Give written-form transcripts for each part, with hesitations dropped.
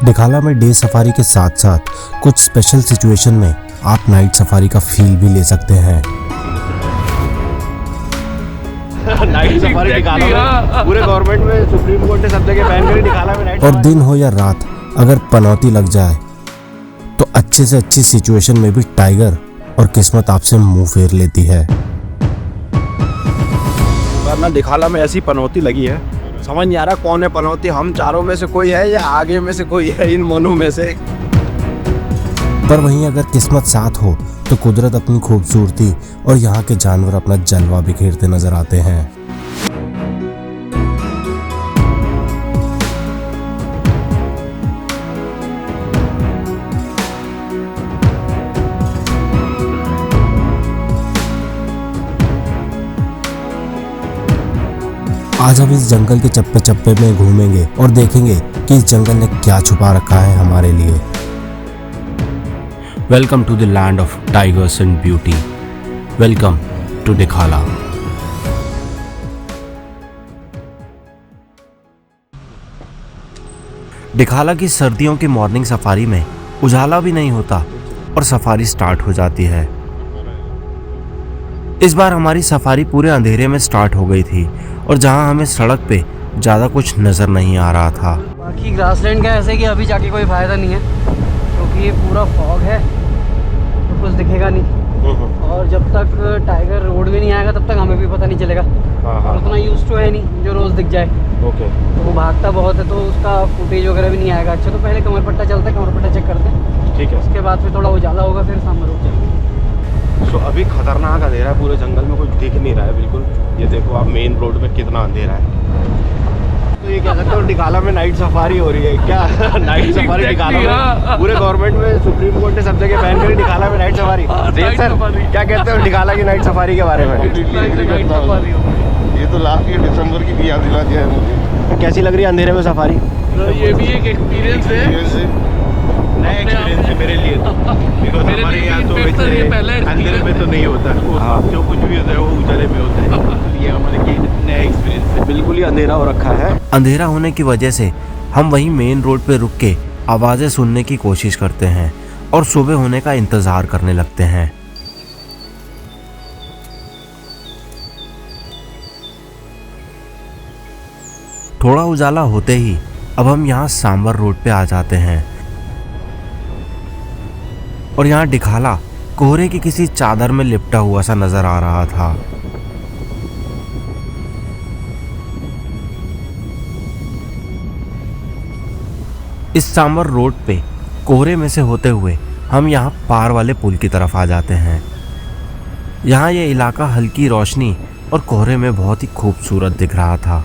डिखाला में day safari के साथ साथ कुछ स्पेशल सिचुएशन में आप नाइट सफारी का फील भी ले सकते हैं। नाइट सफारी डिखाला में पूरे गवर्नमेंट में सुप्रीम कोर्ट ने सब जगह बैन करी, डिखाला में नाइट। और दिन हो या रात, अगर पनौती लग जाए तो अच्छे से अच्छी सिचुएशन में भी टाइगर और किस्मत आपसे मुंह फेर लेती है। वरना डिखाला में ऐसी पनौती लगी है, समझ नहीं आ रहा कौन है पनौती, हम चारों में से कोई है या आगे में से कोई है इन मोनों में से। पर वहीं अगर किस्मत साथ हो तो कुदरत अपनी खूबसूरती और यहाँ के जानवर अपना जलवा बिखेरते नजर आते हैं। आज हम इस जंगल के चप्पे चप्पे में घूमेंगे और देखेंगे कि इस जंगल ने क्या छुपा रखा है हमारे लिए। Welcome to the land of tigers and beauty. Welcome to Dhikala. Dhikala की सर्दियों की मॉर्निंग सफारी में उजाला भी नहीं होता और सफारी स्टार्ट हो जाती है। इस बार हमारी सफारी पूरे अंधेरे में स्टार्ट हो गई थी और जहां हमें सड़क पे ज़्यादा कुछ नज़र नहीं आ रहा था। बाकी ग्रासलैंड का ऐसे कि अभी जाके कोई फ़ायदा नहीं है क्योंकि ये पूरा फॉग है तो कुछ दिखेगा नहीं, और जब तक टाइगर रोड में नहीं आएगा तब तक हमें भी पता नहीं चलेगा। और उतना यूज टू है नहीं जो रोज़ दिख जाए। ओके, तो वो भागता बहुत है तो उसका फुटेज वगैरह भी नहीं आएगा। अच्छा, तो पहले कमर पट्टा चलता है, कमर पट्टा चेक करते हैं, ठीक है। उसके बाद फिर थोड़ा उजाला होगा, फिर सामने रुक जाएगा। तो अभी खतरनाक अंधेरा है, पूरे जंगल में कुछ दिख नहीं रहा है बिल्कुल। ये देखो आप मेन रोड पे कितना अंधेरा है। तो ये कह सकते हो डिखाला में नाइट सफारी हो रही है क्या? नाइट सफारी डिखाला में पूरे गवर्नमेंट में सुप्रीम कोर्ट ने सब जगह बैन करी, डिखाला में नाइट सफारी। सर क्या कहते हो डिखाला की नाइट सफारी के बारे में? ये तो लास्ट ईयर दिसंबर की याद दिला दिया है मुझे। तो कैसी लग रही है अंधेरे में सफारी? ये भी एक एक्सपीरियंस है, नया एक्सपीरियंस है मेरे लिए तो। मेरे हमारे लिए यहाँ तो इनफैक्ट सर ये पहला अंधेरे में तो नहीं होता, जो कुछ भी होता है वो उजाले में होता है। ये हमारे लिए नया एक्सपीरियंस है। बिल्कुल ही अंधेरा हो रखा है। अंधेरा होने की वजह से हम वहीं मेन रोड पे रुक के आवाज़ें सुनने की कोशिश करते हैं और सुबह होने का इंतज़ार करने लगते हैं। थोड़ा उजाला होते ही अब हम यहाँ सांबर रोड पे आ जाते हैं और यहाँ डिखाला कोहरे की किसी चादर में लिपटा हुआ सा नजर आ रहा था। इस सांबर रोड पे कोहरे में से होते हुए हम यहाँ पार वाले पुल की तरफ आ जाते हैं। यहाँ ये इलाका हल्की रोशनी और कोहरे में बहुत ही खूबसूरत दिख रहा था।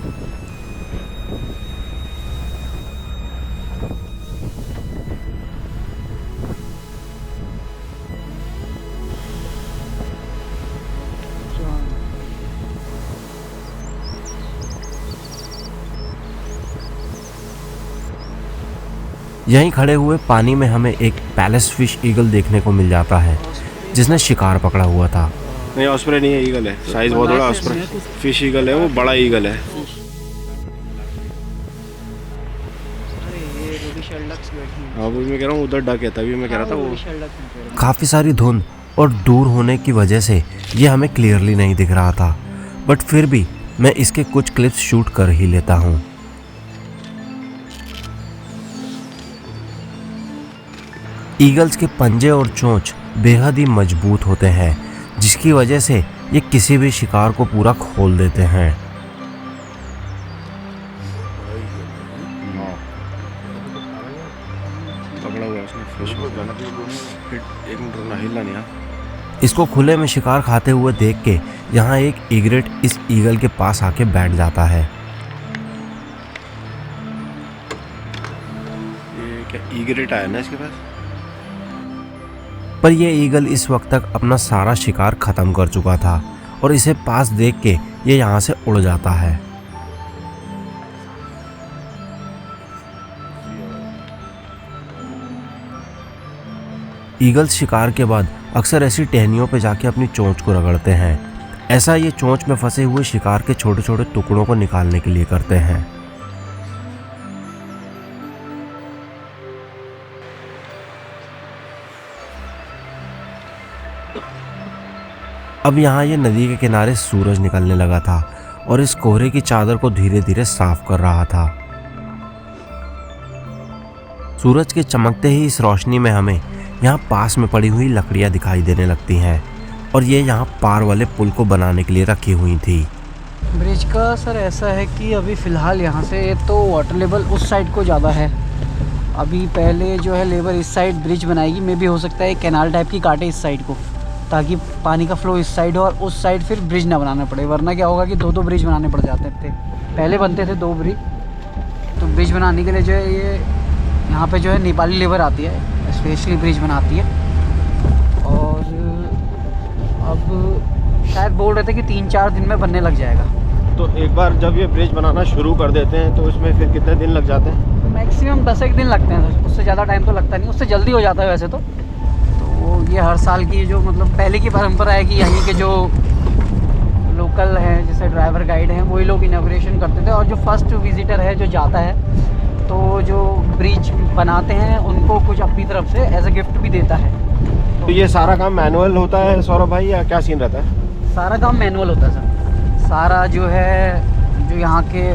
यहीं खड़े हुए पानी में हमें एक पैलेस फिश ईगल देखने को मिल जाता है जिसने शिकार पकड़ा हुआ था। नहीं, ऑस्प्रे नहीं है, ईगल है। साइज बहुत बड़ा ऑस्प्रे फिश ईगल है, वो बड़ा ईगल है। अब मैं कह रहा हूँ उधर डक है, तभी मैं कह रहा था वो। काफ़ी सारी धुंध और दूर होने की वजह से ये हमें क्लियरली नहीं दिख रहा था, बट फिर भी मैं इसके कुछ क्लिप्स शूट कर ही लेता हूँ। ईगल्स के पंजे और चोंच बेहद ही मजबूत होते हैं जिसकी वजह से ये किसी भी शिकार को पूरा खोल देते हैं। पकड़ा हुआ उसने फिश को। एक मिनट रुकना, हिलना नहीं। इसको खुले में शिकार खाते हुए देख के यहाँ एक ईग्रेट इस ईगल के पास आके बैठ जाता है। ये क्या ईगरेट आया ना इसके पास? पर यह ईगल इस वक्त तक अपना सारा शिकार खत्म कर चुका था और इसे पास देख के ये यहाँ से उड़ जाता है। ईगल्स शिकार के बाद अक्सर ऐसी टहनियों पर जाके अपनी चोंच को रगड़ते हैं। ऐसा ये चोंच में फंसे हुए शिकार के छोटे छोटे टुकड़ों को निकालने के लिए करते हैं। अब यहाँ ये नदी के किनारे सूरज निकलने लगा था और इस कोहरे की चादर को धीरे धीरे साफ कर रहा था। सूरज के चमकते ही इस रोशनी में हमें यहाँ पास में पड़ी हुई लकड़ियाँ दिखाई देने लगती हैं और ये यहाँ पार वाले पुल को बनाने के लिए रखी हुई थी। ब्रिज का सर ऐसा है कि अभी फ़िलहाल यहाँ से तो वाटर लेवल उस साइड को ज़्यादा है। अभी पहले जो है लेबर इस साइड ब्रिज बनाएगी, मे भी हो सकता है कैनाल टाइप की काटे इस साइड को, ताकि पानी का फ्लो इस साइड हो और उस साइड फिर ब्रिज ना बनाना पड़े। वरना क्या होगा कि दो ब्रिज बनाने पड़ जाते थे। पहले बनते थे 2 ब्रिज, तो ब्रिज बनाने के लिए जो है ये यहाँ पे जो है नेपाली लेबर आती है, स्पेशली ब्रिज बनाती है। और अब शायद बोल रहे थे कि 3-4 दिन में बनने लग जाएगा। तो एक बार जब ये ब्रिज बनाना शुरू कर देते हैं तो इसमें फिर कितने दिन लग जाते हैं? तो मैक्सिमम 10 दिन लगते हैं सर, उससे ज़्यादा टाइम तो लगता नहीं, उससे जल्दी हो जाता है वैसे तो। ये हर साल की जो मतलब पहले की परंपरा है कि यहीं के जो लोकल हैं जैसे ड्राइवर गाइड हैं वही लोग इनॉग्रेशन करते थे, और जो फर्स्ट विजिटर है जो जाता है तो जो ब्रिज बनाते हैं उनको कुछ अपनी तरफ से एज अ गिफ्ट भी देता है। तो ये सारा काम मैनुअल होता है सौरभ भाई, या क्या सीन रहता है? सारा काम मैनुअल होता है सर। सारा जो है जो यहाँ के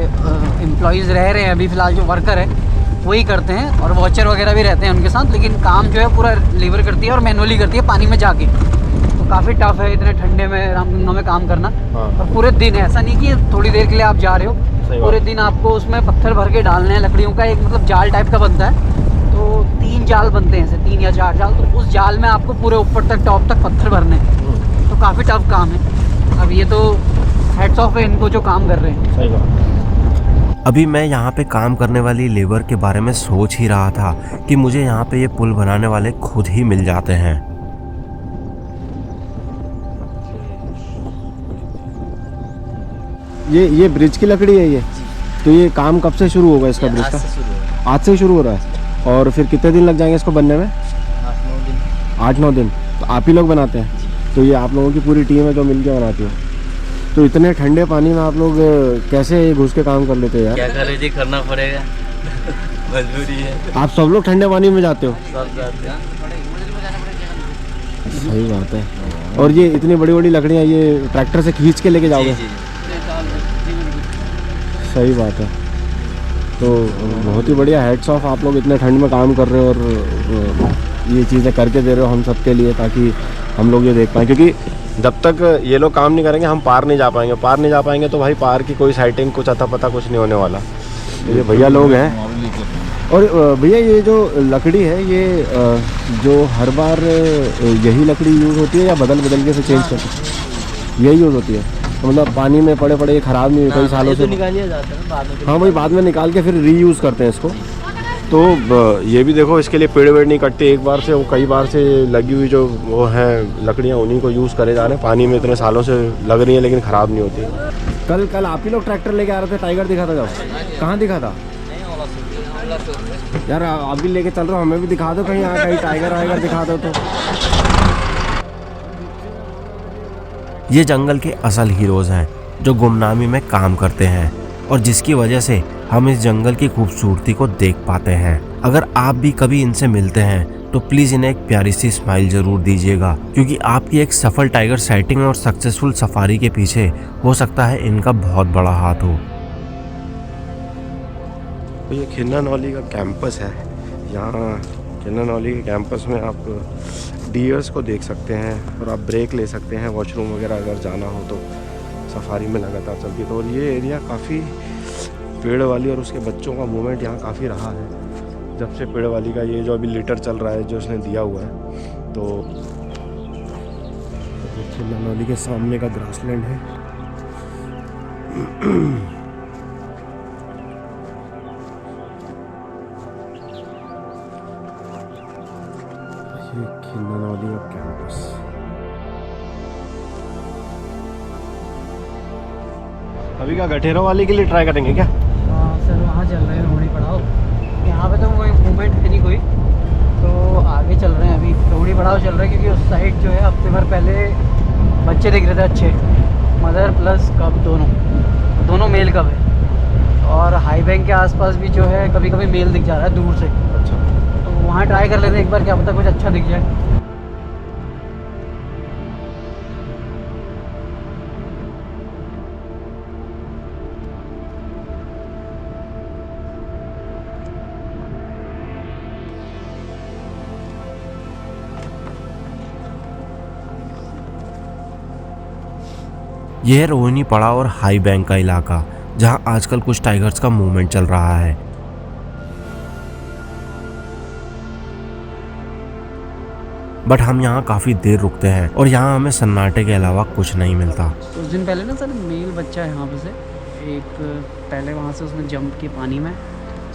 एम्प्लॉयज़ रह रहे हैं अभी फ़िलहाल, जो वर्कर है वही करते हैं, और वॉचर वगैरह भी रहते हैं उनके साथ, लेकिन काम जो है पूरा लेबर करती है और मैनुअली करती है पानी में जाके। तो काफ़ी टफ है इतने ठंडे में रामगंगा में काम करना। और पूरे दिन है, ऐसा नहीं कि थोड़ी देर के लिए आप जा रहे हो, पूरे दिन आपको उसमें पत्थर भर के डालने हैं। लकड़ियों का एक मतलब जाल टाइप का बनता है, तो 3 जाल बनते हैं ऐसे, 3 या 4 जाल। तो उस जाल में आपको पूरे ऊपर तक टॉप तक पत्थर भरने हैं, तो काफ़ी टफ काम है। अब ये तो हेड्स ऑफ है इनको जो काम कर रहे हैं। सही बात। अभी मैं यहाँ पे काम करने वाली लेबर के बारे में सोच ही रहा था कि मुझे यहाँ पे ये पुल बनाने वाले खुद ही मिल जाते हैं। ये ब्रिज की लकड़ी है ये? तो ये काम कब से शुरू होगा इसका ब्रिज का? आज से शुरू हो रहा है। और फिर कितने दिन लग जाएंगे इसको बनने में? 8-9 दिन। तो आप ही लोग बनाते हैं? तो ये आप लोगों की पूरी टीम है जो मिलके बनाती है। तो इतने ठंडे पानी में आप लोग कैसे घुस के काम कर लेते हो यार? क्या करे जी, करना पड़ेगा मजबूरी है। आप सब लोग ठंडे पानी में जाते हो? सब जाते हैं। सही बात है। और ये इतनी बड़ी बड़ी लकड़ियाँ ये ट्रैक्टर से खींच के लेके जाओगे? जी। सही बात है। तो बहुत ही बढ़िया, हेड्स ऑफ, आप लोग इतने ठंड में काम कर रहे हो और ये चीज़ें करके दे रहे हो हम सब के लिए, ताकि हम लोग ये देख पाएँ। क्योंकि जब तक ये लोग काम नहीं करेंगे हम पार नहीं जा पाएंगे तो भाई पार की कोई साइटिंग कुछ अता पता कुछ नहीं होने वाला। तो ये भैया लोग हैं। और भैया ये जो लकड़ी है ये जो हर बार यही लकड़ी यूज़ होती है या बदल के से चेंज करते हैं? यही यूज़ होती है? तो मतलब पानी में पड़े ये ख़राब नहीं हुई कई सालों से? निकालिया जाता है बाद में। हाँ भाई, बाद में निकाल के फिर रीयूज़ करते हैं इसको। तो ये भी देखो, इसके लिए पेड़ वेड़ नहीं कटते, एक बार से वो कई बार से लगी हुई जो वो हैं लकड़ियाँ उन्हीं को यूज़ करे जा रहे हैं। पानी में इतने सालों से लग रही हैं लेकिन ख़राब नहीं होती। कल आप ही लोग ट्रैक्टर लेके आ रहे थे, टाइगर दिखा था जब? कहाँ दिखा था यार? आप भी लेके चल रहे हो, हमें भी दिखा दो कहीं, कहीं टाइगर दिखा दो। तो ये जंगल के असल हीरोज़ हैं जो गुमनामी में काम करते हैं और जिसकी वजह से हम इस जंगल की खूबसूरती को देख पाते हैं। अगर आप भी कभी इनसे मिलते हैं तो प्लीज़ इन्हें एक प्यारी सी स्माइल ज़रूर दीजिएगा, क्योंकि आपकी एक सफल टाइगर साइटिंग और सक्सेसफुल सफारी के पीछे हो सकता है इनका बहुत बड़ा हाथ हो। तो ये खिन्ना नौली का कैंपस है। यहाँ खिन्ना नौली के कैंपस में आप डियर्स को देख सकते हैं और आप ब्रेक ले सकते हैं, वॉशरूम वगैरह अगर जाना हो तो। सफारी में लगातार चलती है। तो और ये एरिया काफ़ी पेड़ वाली और उसके बच्चों का मूवमेंट यहाँ काफ़ी रहा है जब से पेड़ वाली का ये जो अभी लिटर चल रहा है जो उसने दिया हुआ है। तो खिन्ना नौली के सामने का ग्रासलैंड है। ये खिन्ना नौली का कैंपस। अभी क्या गठेरों वाली के लिए ट्राई करेंगे क्या? हाँ सर, वहाँ चल रहे हैं रोहड़ी पड़ाव। यहाँ पे तो कोई मूवमेंट है नहीं कोई, तो आगे चल रहे हैं अभी। रोहड़ी पड़ाव चल रहा है क्योंकि उस साइड जो है हफ्ते भर पहले बच्चे दिख रहे थे अच्छे, मदर प्लस कब दोनों मेल कब है। और हाई बैंक के आसपास भी जो है कभी कभी मेल दिख जा रहा है दूर से। अच्छा, तो वहाँ ट्राई कर लेते हैं एक बार, क्या पता कुछ अच्छा दिख जाए। यह है रोहिणी पड़ा और हाई बैंक का इलाका, जहां आजकल कुछ टाइगर्स का मूवमेंट चल रहा है। बट हम यहाँ काफी देर रुकते हैं और यहाँ हमें सन्नाटे के अलावा कुछ नहीं मिलता। कुछ दिन पहले ना सर मेल बच्चा है यहाँ पे से एक, पहले वहाँ से उसने जंप किया पानी में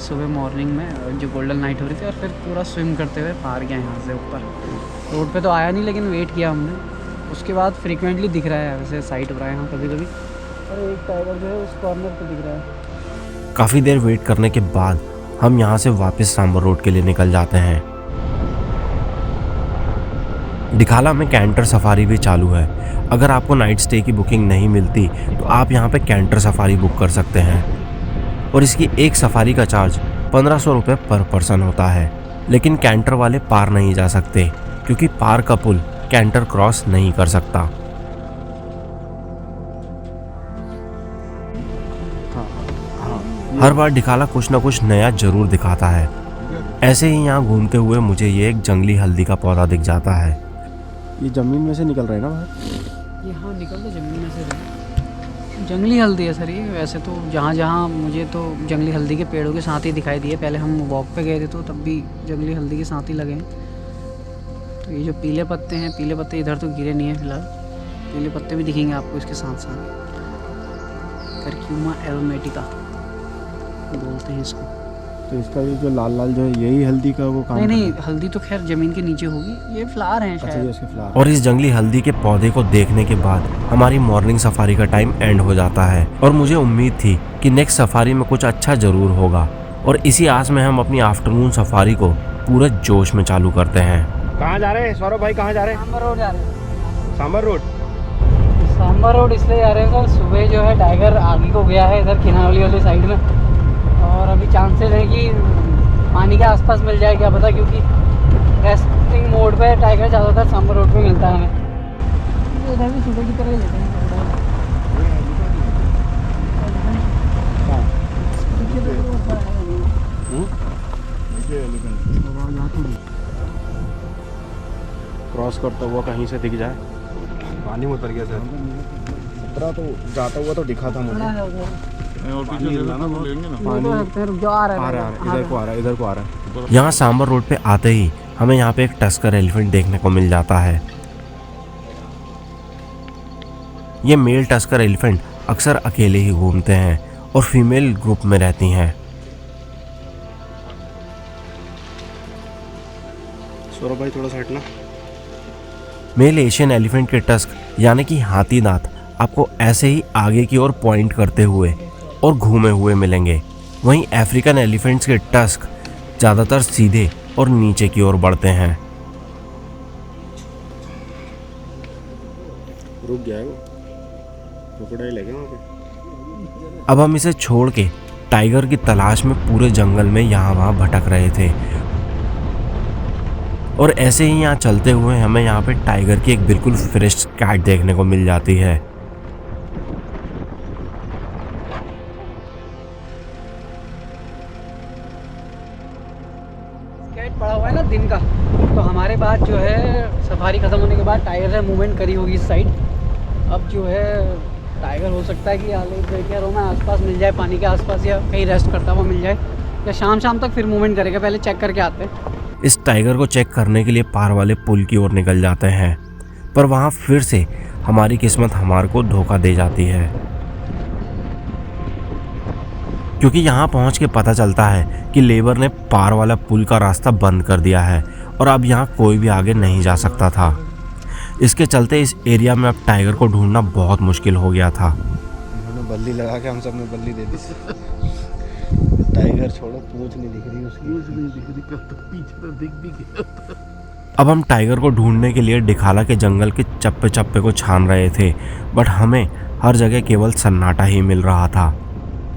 सुबह मॉर्निंग में जो गोल्डन नाइट हो रही थी, और फिर पूरा स्विम करते हुए पार गया यहाँ से ऊपर। रोड पे तो आया नहीं, लेकिन वेट किया हमने। उसके बाद फ्रीक्वेंटली दिख रहा है, वैसे साइट हो रहा है यहाँ कभी कभी, और एक टाइगर जो है उस कॉर्नर पे दिख रहा है। काफ़ी देर वेट करने के बाद हम यहाँ से वापस सांबर रोड के लिए निकल जाते हैं। डिखाला में कैंटर सफारी भी चालू है। अगर आपको नाइट स्टे की बुकिंग नहीं मिलती तो आप यहाँ पे कैंटर सफारी बुक कर सकते हैं, और इसकी एक सफारी का चार्ज 1500 रुपये पर पर्सन होता है। लेकिन कैंटर वाले पार नहीं जा सकते क्योंकि पार का पुल कैंटर क्रॉस नहीं कर सकता। हर बार डिखाला कुछ ना कुछ नया जरूर दिखाता है। ऐसे ही यहाँ घूमते हुए मुझे ये एक जंगली हल्दी का पौधा दिख जाता है। ये जमीन में से निकल रहा है ना बाहर? ये हाँ निकल तो जंगली में से रहे। जंगली हल्दी है सर ये। वैसे तो जहाँ जहाँ मुझे तो जंगली हल्दी के पेड़ों के साथ ही दिखाई दिए। पहले हम वॉक पे गए थे तो तब भी जंगली हल्दी के साथ ही लगे हैं। तो ये जो पीले पत्ते हैं, पीले पत्ते इधर तो गिरे नहीं हैं फिलहाल, पीले पत्ते भी दिखेंगे आपको इसके साथ साथ। करक्यूमा एरोमेटिका बोलते हैं इसको। तो इसका ये जो लाल लाल जो है यही हल्दी का वो काम? नहीं, हल्दी तो खैर जमीन के नीचे होगी, ये फ्लावर हैं अच्छा, शायद। ये इसके फ्लावर। और इस जंगली हल्दी के पौधे को देखने के बाद हमारी मॉर्निंग सफारी का टाइम एंड हो जाता है, और मुझे उम्मीद थी कि नेक्स्ट सफारी में कुछ अच्छा जरूर होगा। और इसी आस में हम अपनी आफ्टरनून सफारी को पूरे जोश में चालू करते हैं। कहाँ जा रहे हैं सौरभ भाई? कहाँ जा रहे हैं? सांबर रोड जा रहे हैं। सांबर रोड? सांबर रोड इसलिए जा रहे हैं सर, सुबह जो है टाइगर आगे को गया है इधर किनारवाली वाली साइड में, और अभी चांसेस है कि पानी के आसपास मिल जाए, क्या पता, क्योंकि रेस्टिंग मोड पे टाइगर ज़्यादातर सांबर रोड पे मिलता है हमें। इधर भी सुबह की तरह ही लेते हैं। क्रॉस करता हुआ कहीं से दिख जाए। पानी में उतर गया सर। उतरा तो जाता हुआ तो दिखा था मुझे। और पीछे से ना वो लेंगे ना। जो आ रहा है इधर को आ रहा है। यहाँ सांबर रोड पे आते ही हमें यहाँ पे एक टस्कर एलिफेंट देखने को मिल जाता है। ये मेल टस्कर एलिफेंट अक्सर अकेले ही घूमते हैं और फीमेल ग्रुप में रहती हैं। सौरभ भाई थोड़ा सा हटना। मेल एशियन एलिफेंट के टस्क यानी कि हाथी दांत आपको ऐसे ही आगे की ओर पॉइंट करते हुए और घूमे हुए मिलेंगे। वहीं अफ्रीकन एलिफेंट्स के टस्क ज़्यादातर सीधे और नीचे की ओर बढ़ते हैं। रुक गया है वो, क्रोकोडाइल है क्या वहाँ पे? अब हम इसे छोड़ के टाइगर की तलाश में पूरे जंगल में यहाँ वहाँ भटक रहे थे, और ऐसे ही यहाँ चलते हुए हमें यहाँ पे टाइगर की एक बिल्कुल फ्रेश कैट देखने को मिल जाती है। कैट पड़ा हुआ है ना दिन का, तो हमारे पास जो है सफारी ख़त्म होने के बाद टाइगर ने मूवमेंट करी होगी इस साइड। अब जो है टाइगर हो सकता है कि आले रो में आसपास मिल जाए, पानी के आसपास, या कहीं रेस्ट करता हुआ मिल जाए, या शाम तक फिर मूवमेंट करेगा। पहले चेक करके आते हैं। इस टाइगर को चेक करने के लिए पार वाले पुल की ओर निकल जाते हैं, पर वहाँ फिर से हमारी किस्मत हमारे को धोखा दे जाती है, क्योंकि यहाँ पहुँच के पता चलता है कि लेबर ने पार वाला पुल का रास्ता बंद कर दिया है और अब यहाँ कोई भी आगे नहीं जा सकता था। इसके चलते इस एरिया में अब टाइगर को ढूंढना बहुत मुश्किल हो गया था। उन्होंने बल्ली लगा के हम सब ने बल्ली दे दी। टाइगर छोड़ो, पूंछ नहीं दिख रही उसकी। पीछे तो दिख भी गया। अब हम टाइगर को ढूंढने के लिए डिखाला के जंगल के चप्पे चप्पे को छान रहे थे, बट हमें हर जगह केवल सन्नाटा ही मिल रहा था।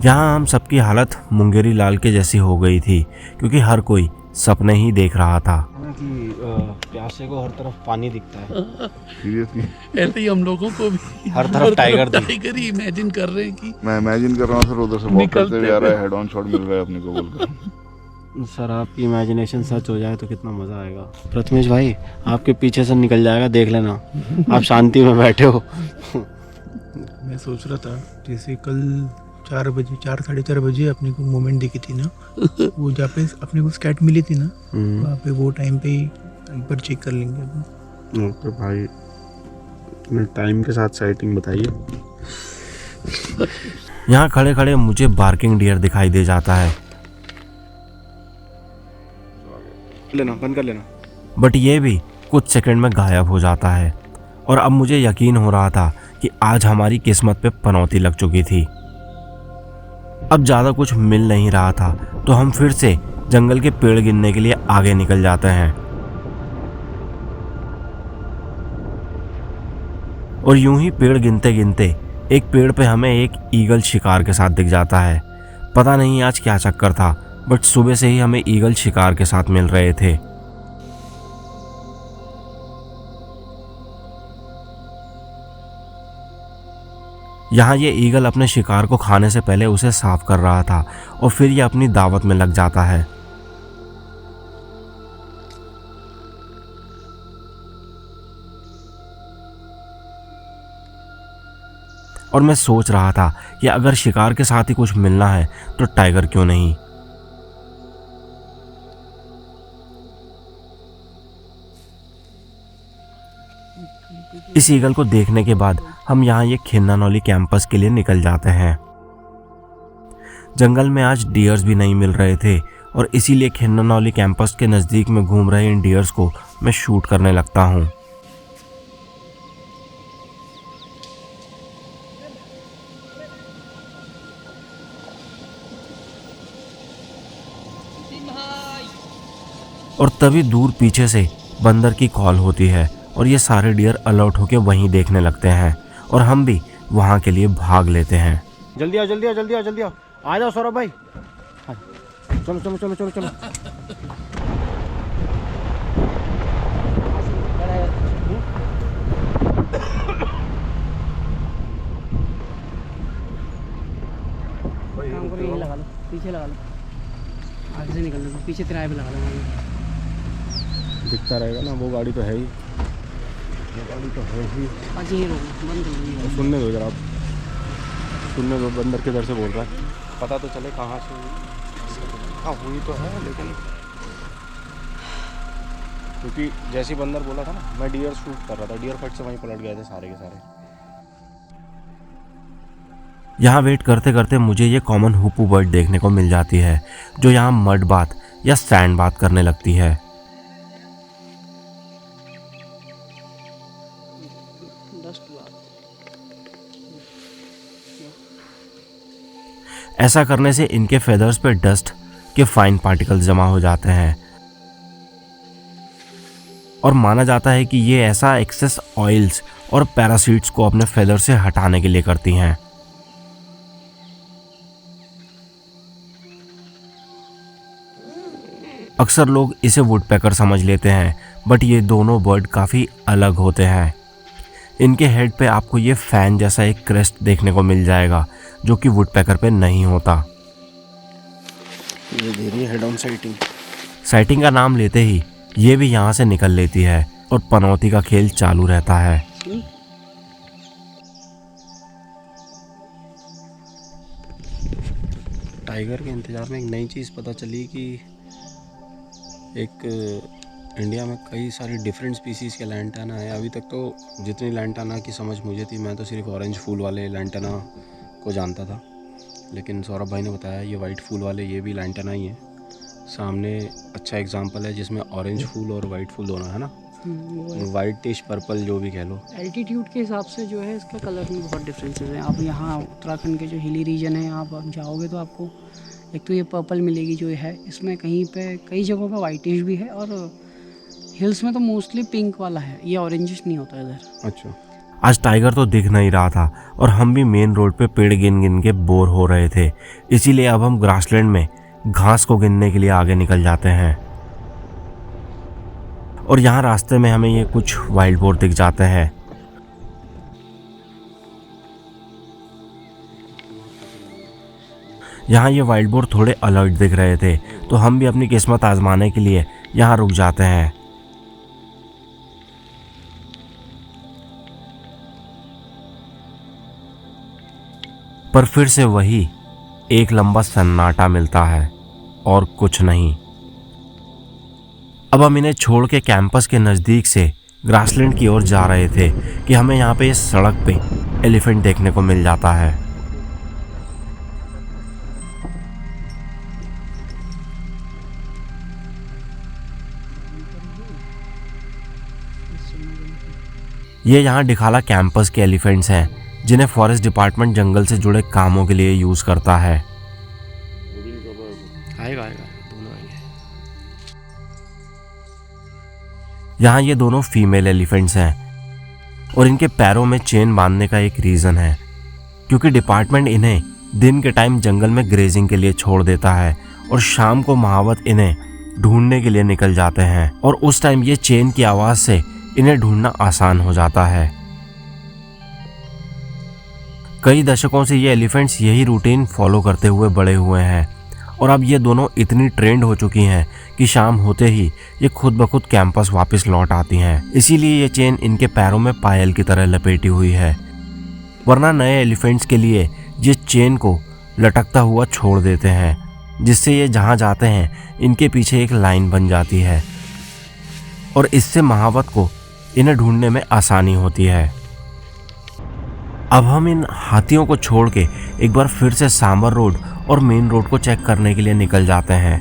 यहाँ हम सबकी हालत मुंगेरी लाल के जैसी हो गई थी, क्योंकि हर कोई सपने ही देख रहा था। कि प्यासे को हर तरफ पानी दिखता है। सीरियसली ऐसे ही हम लोगों को भी हर तरफ टाइगर दिख। टाइगर ही इमेजिन कर रहे हैं कि मैं इमेजिन कर रहा हूँ सर, उधर से वॉक करते हुए आ रहा है, हेड ऑन शॉट मिल रहा है अपने को बोलकर। सर आपकी इमेजिनेशन सच हो जाए तो कितना मज़ा आएगा। प्रथमेश भाई आपके पीछे से निकल जाएगा, देख लेना। आप शांति में बैठे हो। मैं सोच रहा था जैसे कल 4 बजे 4 साढ़े 4 बजे अपने को मोमेंट दिखी थी ना वो जहाँ पे अपने को स्कैट मिली थी ना वहाँ पे वो टाइम पे ही एक बार चेक कर लेंगे अभी। ओके भाई, मैं टाइम के साथ साइटिंग बताइए। यहाँ खड़े खड़े मुझे बार्किंग डियर दिखाई दे जाता है, लेना बंद कर लेना। बट ये भी कुछ सेकंड में गायब हो जाता है। और अब मुझे यकीन हो रहा था कि आज हमारी किस्मत पे पनौती लग चुकी थी। अब ज़्यादा कुछ मिल नहीं रहा था तो हम फिर से जंगल के पेड़ गिनने के लिए आगे निकल जाते हैं। और यूं ही पेड़ गिनते गिनते एक पेड़ पे हमें एक ईगल शिकार के साथ दिख जाता है। पता नहीं आज क्या चक्कर था, बट सुबह से ही हमें ईगल शिकार के साथ मिल रहे थे। यहाँ ये ईगल अपने शिकार को खाने से पहले उसे साफ कर रहा था और फिर ये अपनी दावत में लग जाता है। और मैं सोच रहा था कि अगर शिकार के साथ ही कुछ मिलना है तो टाइगर क्यों नहीं। इस ईगल को देखने के बाद हम यहाँ ये खिन्नानौली कैंपस के लिए निकल जाते हैं। जंगल में आज डियर्स भी नहीं मिल रहे थे और इसीलिए खिन्नानौली कैंपस के नज़दीक में घूम रहे इन डियर्स को मैं शूट करने लगता हूँ। और तभी दूर पीछे से बंदर की कॉल होती है और ये सारे डियर अलर्ट होकर वहीं देखने लगते हैं और हम भी वहाँ के लिए भाग लेते हैं। जल्दी आओ जल्दी आओ जल्दी आओ जल्दी आओ, आ जाओ सौरभ भाई, चलो चलो चलो चलो चलो। काम करो, यहीं लगा लो, पीछे लगा लो, आगे से निकलने दो, पीछे किराए पे लगा लो। दिखता रहेगा ना, वो गाड़ी तो है ही, वो गाड़ी तो है ही। आज यहीं रोको, बंद कर दो। सुनने दो जरा, आप सुनने दो, बंदर किधर से बोल रहा है, पता तो चले कहाँ से हुई। हाँ हुई तो है, लेकिन क्योंकि जैसे बंदर बोला था ना, मैं डियर शूट कर रहा था, डियर फट से वहीं पलट गए थे सारे के सारे। यहाँ वेट करते करते मुझे ये कॉमन हुपू बर्ड देखने को मिल जाती है जो यहाँ मड बाथ या सैंड बाथ करने लगती है। ऐसा करने से इनके फेदर्स पे डस्ट के फाइन पार्टिकल्स जमा हो जाते हैं और माना जाता है कि ये ऐसा एक्सेस ऑयल्स और पैरासीट्स को अपने फेदर से हटाने के लिए करती हैं। अक्सर लोग इसे वुडपेकर समझ लेते हैं, बट ये दोनों बर्ड काफ़ी अलग होते हैं। इनके हेड पे आपको ये फैन जैसा एक क्रेस्ट देखने को मिल जाएगा जो कि वुडपेकर पे नहीं होता। ये दे रही है हेड ऑन साइटिंग। साइटिंग का नाम लेते ही ये भी यहाँ से निकल लेती है और पनौती का खेल चालू रहता है। टाइगर के इंतजार में एक नई चीज़ पता चली कि एक इंडिया में कई सारी डिफरेंट स्पीसीज़ के लैंटाना है। अभी तक तो जितनी लैंटाना की समझ मुझे थी, मैं तो सिर्फ ऑरेंज फूल वाले लैंटाना को जानता था, लेकिन सौरभ भाई ने बताया ये वाइट फूल वाले ये भी लैंटाना ही है। सामने अच्छा एग्जांपल है जिसमें ऑरेंज फूल और वाइट फूल दोनों है ना, वाइटिश पर्पल जो भी कह लो। एल्टीट्यूड के हिसाब से जो है इसका कलर में बहुत डिफरेंसेस हैं। आप यहाँ उत्तराखंड के जो हिली रीजन है आप जाओगे तो आपको एक तो ये पर्पल मिलेगी जो है, इसमें कहीं पे कई जगहों पे वाइटिश भी है और हिल्स में तो मोस्टली पिंक वाला है, ये ऑरेंजिश नहीं होता इधर। अच्छा, आज टाइगर तो दिख नहीं रहा था और हम भी मेन रोड पे पेड़ गिन गिन के बोर हो रहे थे, इसीलिए अब हम ग्रासलैंड में घास को गिनने के लिए आगे निकल जाते हैं। और यहाँ रास्ते में हमें ये कुछ वाइल्ड बोर दिख जाते हैं। यहाँ ये वाइल्ड बोर थोड़े अलर्ट दिख रहे थे तो हम भी अपनी किस्मत आजमाने के लिए यहाँ रुक जाते हैं। पर फिर से वही एक लंबा सन्नाटा मिलता है और कुछ नहीं। अब हम इन्हें छोड़ के कैंपस के नज़दीक से ग्रासलैंड की ओर जा रहे थे कि हमें यहाँ पे इस सड़क पे एलिफेंट देखने को मिल जाता है। ये यहाँ डिखाला कैंपस के एलिफेंट्स हैं जिन्हें फॉरेस्ट डिपार्टमेंट जंगल से जुड़े कामों के लिए यूज़ करता है। आएगा दोनों आएंगे। यहाँ ये दोनों फीमेल एलिफेंट्स हैं और इनके पैरों में चेन बांधने का एक रीज़न है क्योंकि डिपार्टमेंट इन्हें दिन के टाइम जंगल में ग्रेजिंग के लिए छोड़ देता है और शाम को महावत इन्हें ढूंढने के लिए निकल जाते हैं और उस टाइम ये चेन की आवाज़ से इन्हें ढूंढना आसान हो जाता है। कई दशकों से ये एलिफेंट्स यही रूटीन फॉलो करते हुए बड़े हुए हैं और अब ये दोनों इतनी ट्रेंड हो चुकी हैं कि शाम होते ही ये खुद ब खुद कैंपस वापस लौट आती हैं। इसीलिए ये चेन इनके पैरों में पायल की तरह लपेटी हुई है, वरना नए एलिफेंट्स के लिए ये चेन को लटकता हुआ छोड़ देते हैं जिससे ये जहाँ जाते हैं इनके पीछे एक लाइन बन जाती है और इससे महावत को इन्हें ढूंढने में आसानी होती है। अब हम इन हाथियों को छोड़ के एक बार फिर से सांबर रोड और मेन रोड को चेक करने के लिए निकल जाते हैं।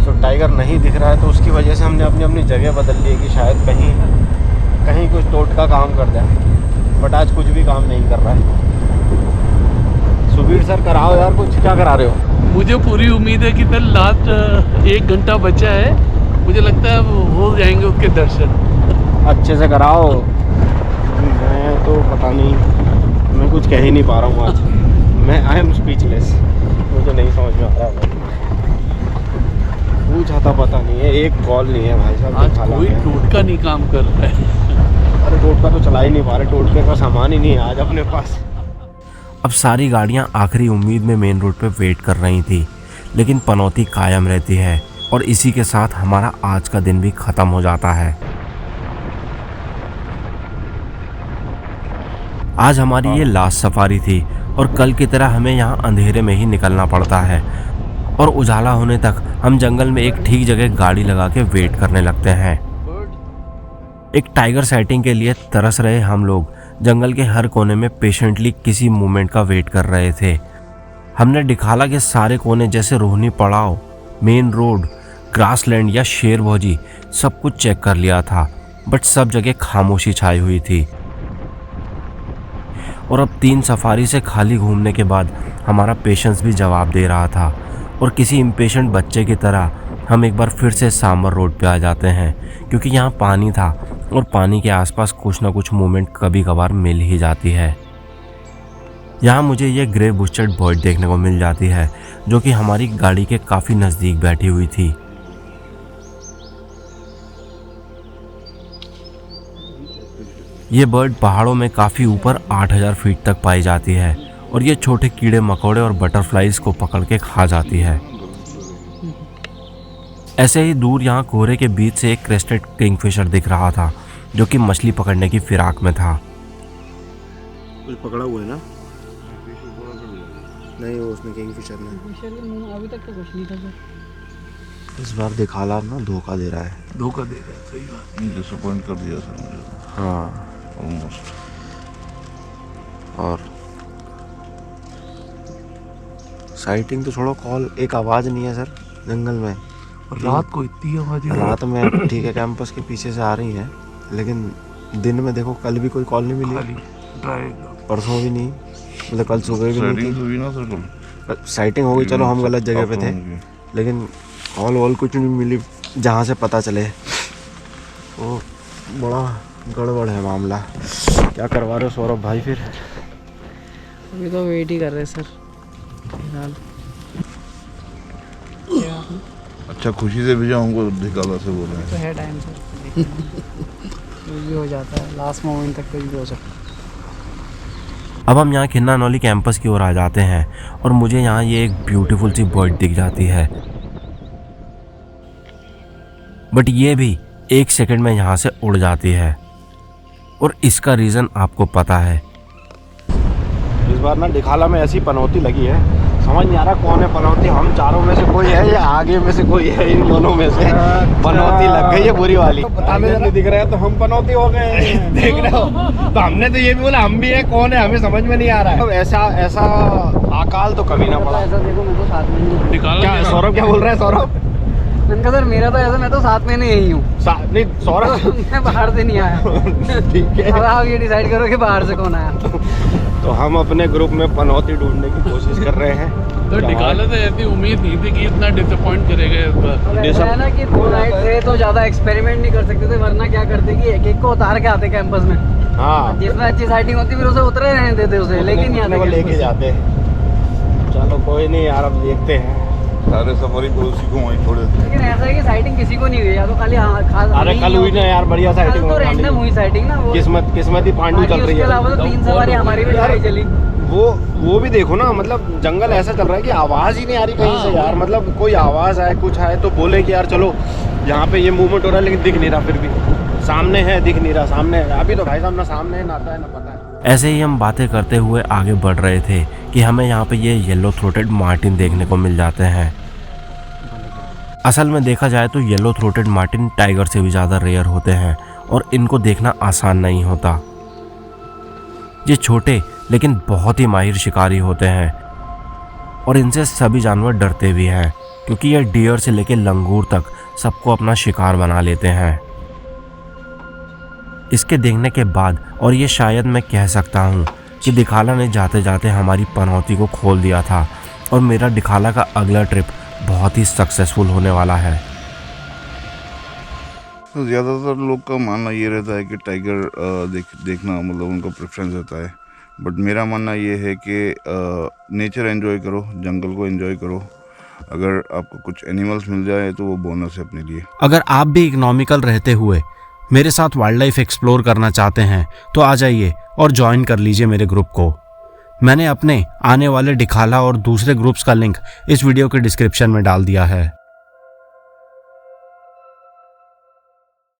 सो टाइगर नहीं दिख रहा है तो उसकी वजह से हमने अपनी अपनी जगह बदल ली है कि शायद कहीं कुछ टोटका काम कर जाए, बट आज कुछ भी काम नहीं कर रहा है। सुबीर सर कराओ यार, कुछ क्या करा रहे हो? मुझे पूरी उम्मीद है कि कल लास्ट 1 घंटा बचा है, मुझे लगता है हो जाएंगे उसके दर्शन। अच्छे से कराओ। मैं तो पता नहीं, मैं कुछ कह ही नहीं पा रहा हूँ आज। मैं आई एम स्पीचलेस, मुझे नहीं समझ में आ रहा है। पूछा था पता नहीं है, एक कॉल नहीं है भाई साहब। आज कोई टोटका नहीं काम कर रहा है। अरे टोटका तो चला ही नहीं पा रहे, टोटके का सामान ही नहीं है आज अपने पास। अब सारी गाड़ियां आखिरी उम्मीद में मेन रोड पे वेट कर रही थी, लेकिन पनौती कायम रहती है और इसी के साथ हमारा आज का दिन भी ख़त्म हो जाता है। आज हमारी ये लास्ट सफारी थी और कल की तरह हमें यहाँ अंधेरे में ही निकलना पड़ता है और उजाला होने तक हम जंगल में एक ठीक जगह गाड़ी लगा के वेट करने लगते हैं। एक टाइगर साइटिंग के लिए तरस रहे हम लोग जंगल के हर कोने में पेशेंटली किसी मूवमेंट का वेट कर रहे थे। हमने डिखाला के सारे कोने जैसे रोहनी पड़ाव, मेन रोड, ग्रासलैंड या शेर भौजी सब कुछ चेक कर लिया था, बट सब जगह खामोशी छाई हुई थी। और अब 3 सफारी से खाली घूमने के बाद हमारा पेशेंस भी जवाब दे रहा था और किसी इम्पेशेंट बच्चे की तरह हम एक बार फिर से सांबर रोड पे आ जाते हैं क्योंकि यहाँ पानी था और पानी के आसपास कुछ ना कुछ मूवमेंट कभी कभार मिल ही जाती है। यहाँ मुझे ये ग्रे बुस्टर्ड बर्ड देखने को मिल जाती है जो कि हमारी गाड़ी के काफ़ी नज़दीक बैठी हुई थी। ये बर्ड पहाड़ों में काफ़ी ऊपर 8000 फीट तक पाई जाती है और ये छोटे कीड़े मकोड़े और बटरफ्लाइज को पकड़ के खा जाती है। ऐसे ही दूर यहाँ कोहरे के बीच से एक क्रेस्टेड किंगफिशर दिख रहा था जो कि मछली पकड़ने की फिराक में था। कुछ पकड़ा हुआ है ना? नहीं, वो उसने किंगफिशर ने। अभी तक तो कुछ नहीं था सर। इस बार दिखाला ना धोखा दे रहा है। धोखा दे रहा है, सही बात। डिसअपॉइंट कर दिया सर मुझे, हाँ ऑलमोस्ट। और साइटिंग तो छोड़ो, कॉल एक आवाज़ नहीं है सर जंगल में। और रात को इतनी आवाज़ें रात में ठीक है कैंपस के पीछे से आ रही हैं, लेकिन दिन में देखो कल भी कोई कॉल नहीं मिली, खाली ड्राई। परसों भी नहीं, मतलब कल सुबह भी नहीं सेटिंग्स हुई ना सर कल। थी। साइटिंग हो गई, चलो हम गलत जगह पे थे, लेकिन कॉल वॉल कुछ नहीं मिली जहाँ से पता चले। तो बड़ा गड़बड़ है मामला। क्या करवा रहे हो सौरभ भाई फिर? अभी तो वेट ही कर रहे हैं सर फिलहाल। अच्छा खुशी से भेजा हमको दिखाला से बोल रहे हैं। तो है टाइम सर, कुछ भी हो जाता है, लास्ट मोमेंट तक कुछ भी हो सकता है। अब हम यहाँ खिन्ना नौली कैंपस की ओर आ जाते हैं और मुझे यहाँ ये एक ब्यूटीफुल सी बर्ड दिख जाती है, बट ये भी 1 सेकंड में यहाँ से उड़ जाती है और इसका रीज़न आपको पता है। इस बार ना डिखाला में ऐसी पनौती लगी है, समझ नहीं आ रहा कौन है पनौती। हम चारों में से कोई है या आगे में से कोई है, इन दोनों में से पनौती लग गई है बुरी वाली। हमें नहीं दिख रहा है तो हम पनौती हो गए देख रहे हो। तो हमने तो ये भी बोला हम भी है, कौन है हमें समझ में नहीं आ रहा है। ऐसा अकाल तो कभी ना पड़ा। ऐसा देखो मैं तो साथ में नहीं हूँ। क्या सौरभ क्या बोल रहा है? सौरभ मैंने कहा सर मेरा तो ऐसा, मैं तो साथ में नहीं यही हूँ। नहीं सौरभ मैं बाहर से नहीं आया। ठीक है, अब आप ये डिसाइड करो कि बाहर से कौन आया। तो हम अपने ग्रुप में पनौती ढूंढने की कोशिश कर रहे हैं। तो निकाला तो ऐसी उम्मीद नहीं थी कि इतना डिसअपॉइंट करेगा इस बार। ऐसा है ना कि 2 नाइट थे तो ज्यादा एक्सपेरिमेंट नहीं कर सकते थे, वरना क्या करते कि एक एक को उतार के आते कैंपस में। हाँ, जिसमें अच्छी साइटिंग होती फिर उसे उतरे रहने देते उसे, लेकिन नहीं आते लेके campus। जाते। चलो कोई नहीं यार, अब देखते हैं। सारे सफारी को उसी को वहीं छोड़ देते हैं। लेकिन ऐसा है कि साइटिंग किसी को नहीं हुई, या तो खाली खास अरे कल हुई ना यार, बढ़िया साइटिंग तो रैंडम हुई साइटिंग ना वो। किस्मत ही पांडु चल रही उसके अलावा तो 3 सवारी हमारी भी यार, नहीं चली। वो भी देखो ना, मतलब जंगल ऐसा चल रहा है कि आवाज ही नहीं आ रही कहीं से यार। मतलब कोई आवाज आए कुछ आए तो बोले कि यार चलो यहाँ पे ये मूवमेंट हो रहा है, लेकिन दिख नहीं रहा। फिर भी सामने है, दिख नहीं रहा। सामने है अभी तो भाई साहब, ना सामने है ना आता है ना पता है। ऐसे ही हम बातें करते हुए आगे बढ़ रहे थे कि हमें यहाँ पे ये येलो थ्रोटेड मार्टिन देखने को मिल जाते हैं। असल में देखा जाए तो येलो थ्रोटेड मार्टिन टाइगर से भी ज़्यादा रेयर होते हैं और इनको देखना आसान नहीं होता। ये छोटे लेकिन बहुत ही माहिर शिकारी होते हैं और इनसे सभी जानवर डरते भी हैं, क्योंकि ये डियर से लेकर लंगूर तक सबको अपना शिकार बना लेते हैं। इसके देखने के बाद, और ये शायद मैं कह सकता हूँ कि दिखाला ने जाते जाते हमारी पनौती को खोल दिया था और मेरा दिखाला का अगला ट्रिप बहुत ही सक्सेसफुल होने वाला है। तो ज़्यादातर लोग का मानना ये रहता है कि टाइगर देखना मतलब उनका प्रेफरेंस रहता है, बट मेरा मानना ये है कि नेचर एंजॉय करो, जंगल को एंजॉय करो। अगर आपको कुछ एनिमल्स मिल जाए तो वो बोनस है अपने लिए। अगर आप भी इकोनॉमिकल रहते हुए मेरे साथ वाइल्ड लाइफ एक्सप्लोर करना चाहते हैं तो आ जाइए और ज्वाइन कर लीजिए मेरे ग्रुप को। मैंने अपने आने वाले दिखाला और दूसरे ग्रुप्स का लिंक इस वीडियो के डिस्क्रिप्शन में डाल दिया है।